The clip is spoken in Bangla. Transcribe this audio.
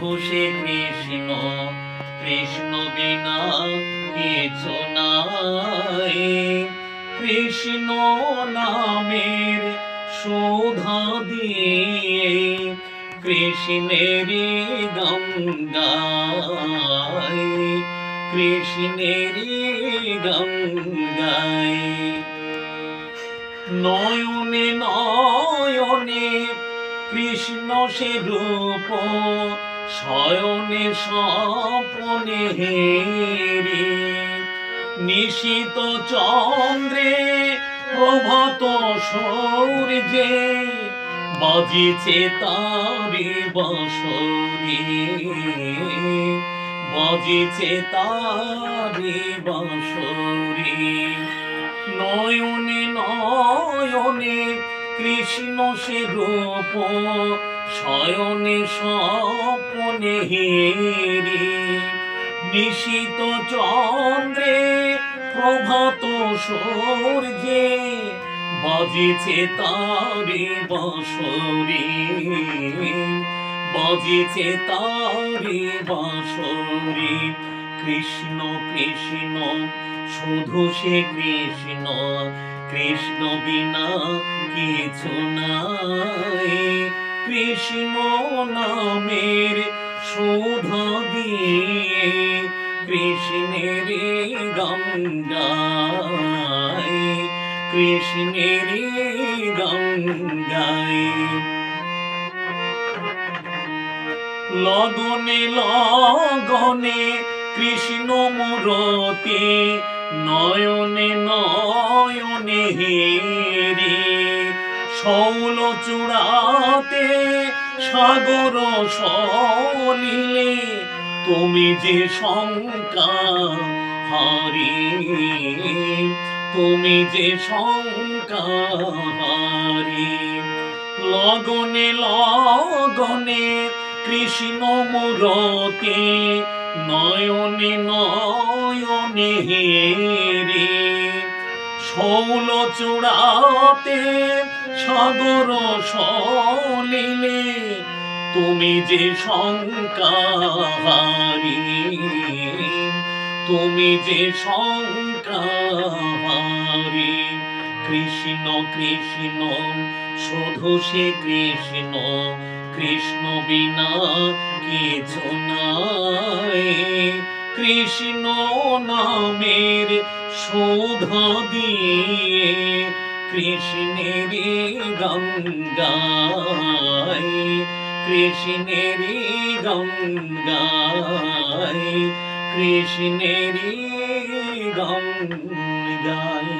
শুধু সে কৃষ্ণ, কৃষ্ণ বিনা কিছু নাই। কৃষ্ণ নামের সুধা দিয়ে কৃষ্ণেরই গান গাই, কৃষ্ণেরই গান গাই। নয়নে নয়নে কৃষ্ণ সে রূপ, শয়নে স্বপনে হেরি। নিশীত চন্দ্রে প্রভাত সূর্যে বাজিছে তারি বাঁশরি, বাজিছে তারি বাঁশরি। নয়নে নয়নে কৃষ্ণ সে রূপ, শয়নে স্বপনে হেরি। নিশীত চন্দ্রে প্রভাত সূর্যে বাজিছে তারি বাঁশরি, বাজিছে তারি বাঁশরি। কৃষ্ণ কৃষ্ণ শুধু সে কৃষ্ণ, কৃষ্ণ বিনা কিছু নাই। কৃষ্ণ নামের সুধা দিয়ে কৃষ্ণেরই গান গাই, কৃষ্ণেরই গান গাই। লগনে লগনে কৃষ্ণ মূরতি, নয়নে নয়নে হেরি। শৌল চূড়াতে সাগর সলিলে তুমি যে শঙ্কা হারি, তুমি যে শঙ্কা হারি। লগনে লগনে কৃষ্ণ মূরতি, নয়নে নয়নে হেরি। শৌল চূড়াতে সাগর সলিলে তুমি যে শঙ্কা হারি, তুমি যে শঙ্কা হারি। কৃষ্ণ কৃষ্ণ শুধু সে কৃষ্ণ, কৃষ্ণ বিনা কিছু নাই। কৃষ্ণ নামের সুধা দিয়ে কৃষ্ণেরই গান গাই, কৃষ্ণেরই গান গাই, কৃষ্ণেরই গান গাই।